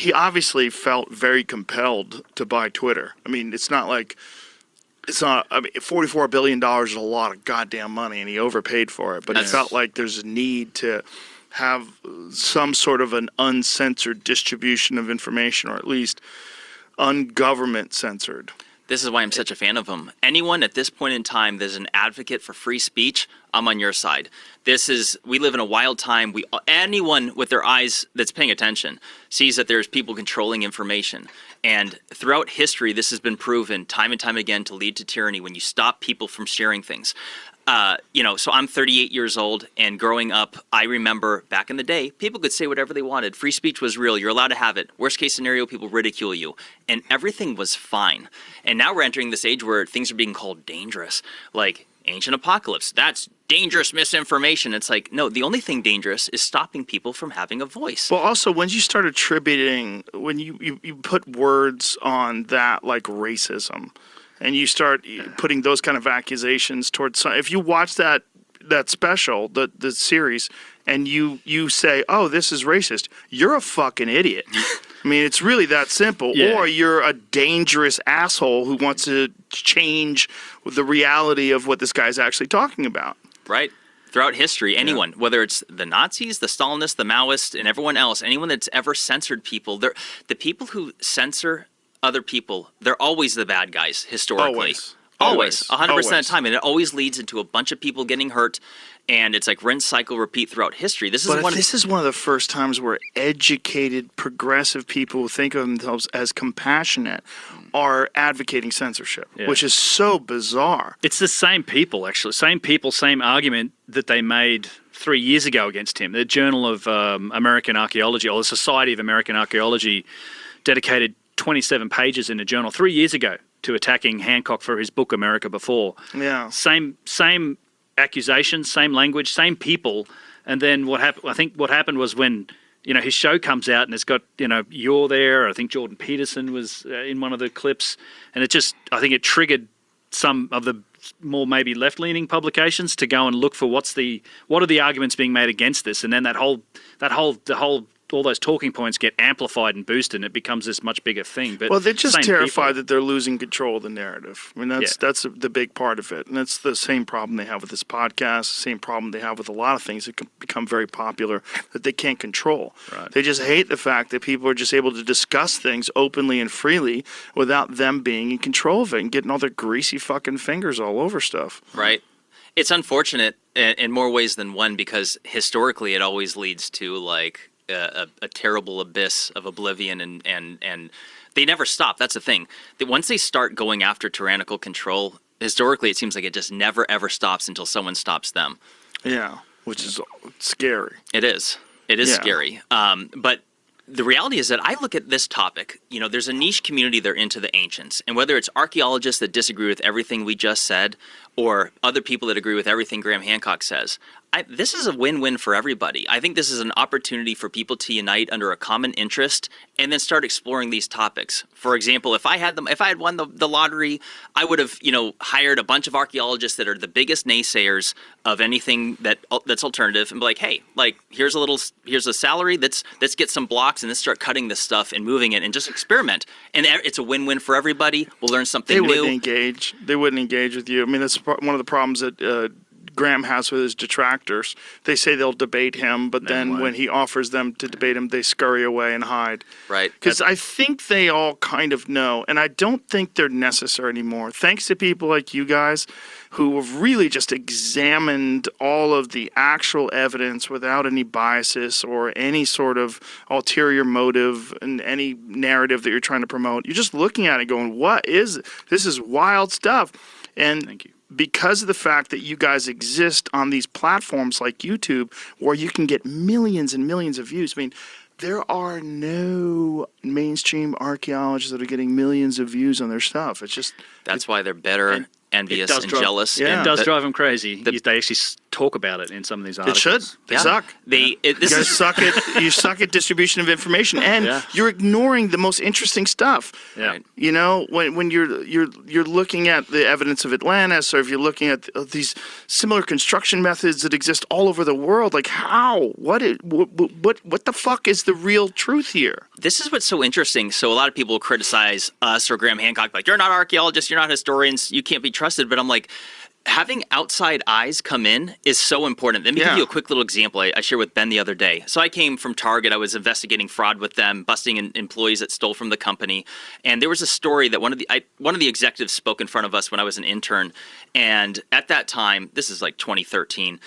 he obviously felt very compelled to buy Twitter. I mean, it's not like I mean, $44 billion is a lot of goddamn money, and he overpaid for it. But it felt like there's a need to have some sort of an uncensored distribution of information, or at least ungovernment censored. This is why I'm such a fan of him. Anyone at this point in time that's an advocate for free speech, I'm on your side. We live in a wild time. Anyone with their eyes that's paying attention sees that there's people controlling information. And throughout history, this has been proven time and time again to lead to tyranny when you stop people from sharing things. So I'm 38 years old, and growing up, I remember back in the day, people could say whatever they wanted. Free speech was real. You're allowed to have it. Worst case scenario, people ridicule you, and everything was fine. And now we're entering this age where things are being called dangerous, like ancient apocalypse. That's dangerous misinformation. It's like, no, the only thing dangerous is stopping people from having a voice. Well, also, when you start attributing, when you put words on that like racism, and you start putting those kind of accusations towards, if you watch that special, the series, and you say, oh, this is racist, you're a fucking idiot. I mean, it's really that simple. Yeah. Or you're a dangerous asshole who wants to change the reality of what this guy's actually talking about. Right. Throughout history, anyone, whether it's the Nazis, the Stalinists, the Maoists, and everyone else, anyone that's ever censored people, the people who censor other people, they're always the bad guys, historically. Always. 100% of the time. And it always leads into a bunch of people getting hurt. And it's like rinse, cycle, repeat throughout history. This is one of the first times where educated, progressive people who think of themselves as compassionate are advocating censorship, which is so bizarre. It's the same people, actually. Same people, same argument that they made 3 years ago against him. The Journal of American Archaeology, or the Society of American Archaeology, dedicated 27 pages in a journal 3 years ago to attacking Hancock for his book America Before. Yeah. Same accusations, same language, same people. And then what happened? I think what happened was when his show comes out and it's got you're there. I think Jordan Peterson was in one of the clips, and I think it triggered some of the more maybe left-leaning publications to go and look for what are the arguments being made against this, and then all those talking points get amplified and boosted, and it becomes this much bigger thing. But they're just terrified that they're losing control of the narrative. I mean, that's the big part of it, and that's the same problem they have with this podcast, the same problem they have with a lot of things that can become very popular that they can't control. Right. They just hate the fact that people are just able to discuss things openly and freely without them being in control of it and getting all their greasy fucking fingers all over stuff. Right. It's unfortunate in more ways than one, because historically it always leads to like a terrible abyss of oblivion, and they never stop. That's the thing. That once they start going after tyrannical control, historically it seems like it just never ever stops until someone stops them. Yeah, which is scary. It is. It is scary. But the reality is that I look at this topic, there's a niche community that are into the ancients, and whether it's archaeologists that disagree with everything we just said, or other people that agree with everything Graham Hancock says, this is a win-win for everybody. I think this is an opportunity for people to unite under a common interest and then start exploring these topics. For example, if I had won the lottery, I would have, hired a bunch of archaeologists that are the biggest naysayers of anything that's alternative, and be like, hey, here's a salary. Let's get some blocks and let's start cutting this stuff and moving it and just experiment. And it's a win-win for everybody. We'll learn something new. They wouldn't engage with you. I mean, that's one of the problems that Graham has with his detractors. They say they'll debate him, but then when he offers them to debate him, they scurry away and hide. Right. Because I think they all kind of know, and I don't think they're necessary anymore. Thanks to people like you guys who have really just examined all of the actual evidence without any biases or any sort of ulterior motive in any narrative that you're trying to promote. You're just looking at it going, what is it? This is wild stuff. And thank you. Because of the fact that you guys exist on these platforms like YouTube, where you can get millions and millions of views. I mean, there are no mainstream archaeologists that are getting millions of views on their stuff. It's just... That's why they're bitter, envious, and jealous. Yeah. It does drive them crazy. They actually talk about it in some of these It articles. should. They Yeah. suck. This You guys is suck at you suck at distribution of information, and Yeah. you're ignoring the most interesting stuff. Yeah. Right. You know, when you're looking at the evidence of Atlantis, or if you're looking at these similar construction methods that exist all over the world, like how, what the fuck is the real truth here? This is what's so interesting. So a lot of people criticize us or Graham Hancock, like, you're not archaeologists, you're not historians, you can't be trusted. But I'm like, having outside eyes come in is so important. Let me give you a quick little example I shared with Ben the other day. So I came from Target. I was investigating fraud with them, busting employees that stole from the company. And there was a story that one of the executives spoke in front of us when I was an intern. And at that time, this is like 2013,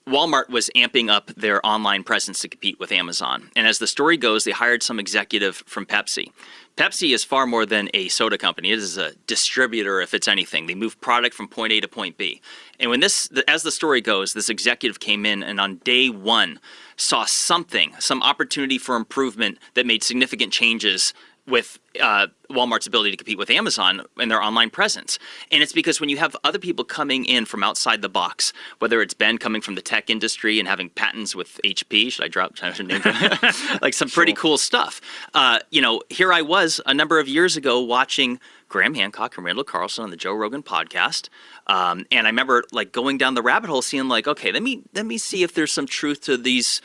Walmart was amping up their online presence to compete with Amazon. And as the story goes, they hired some executive from Pepsi. Pepsi is far more than a soda company. It is a distributor, if it's anything. They move product from point A to point B. And when as the story goes, this executive came in and on day one saw some opportunity for improvement that made significant changes with Walmart's ability to compete with Amazon and their online presence. And it's because when you have other people coming in from outside the box, whether it's Ben coming from the tech industry and having patents with HP, should I name drop? Like some pretty cool stuff. Here I was a number of years ago watching Graham Hancock and Randall Carlson on the Joe Rogan podcast. And I remember like going down the rabbit hole, seeing like, okay, let me see if there's some truth to these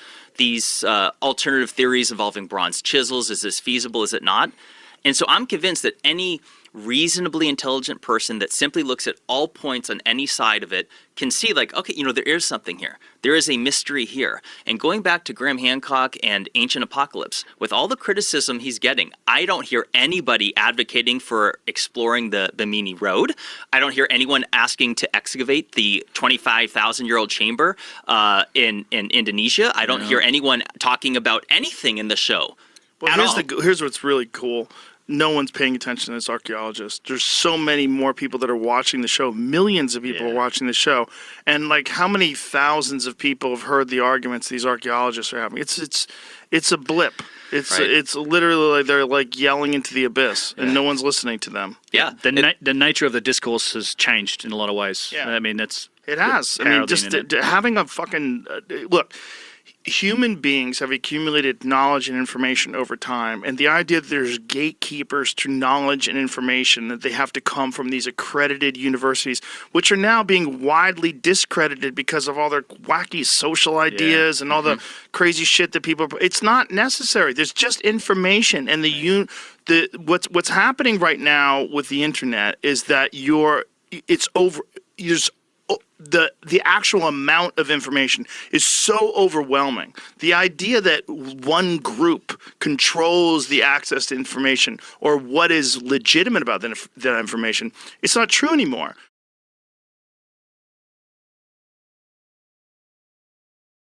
alternative theories involving bronze chisels. Is this feasible? Is it not? And so I'm convinced that any reasonably intelligent person that simply looks at all points on any side of it can see like, okay, there is something here. There is a mystery here. And going back to Graham Hancock and Ancient Apocalypse, with all the criticism he's getting, I don't hear anybody advocating for exploring the Bimini Road. I don't hear anyone asking to excavate the 25,000-year-old chamber in Indonesia. I don't hear anyone talking about anything in the show. Well, at all. here's what's really cool. No one's paying attention as archaeologists. There's so many more people that are watching the show. Millions of people are watching the show. And like how many thousands of people have heard the arguments these archaeologists are having? It's a blip. It's literally like they're like yelling into the abyss and no one's listening to them. Yeah. The nature of the discourse has changed in a lot of ways. Yeah. I mean, it has. I mean, just having a fucking look. Human beings have accumulated knowledge and information over time, and the idea that there's gatekeepers to knowledge and information, that they have to come from these accredited universities, which are now being widely discredited because of all their wacky social ideas and all the crazy shit that people. It's not necessary. There's just information, and what's happening right now with the internet is that the actual amount of information is so overwhelming. The idea that one group controls the access to information or what is legitimate about that information, it's not true anymore.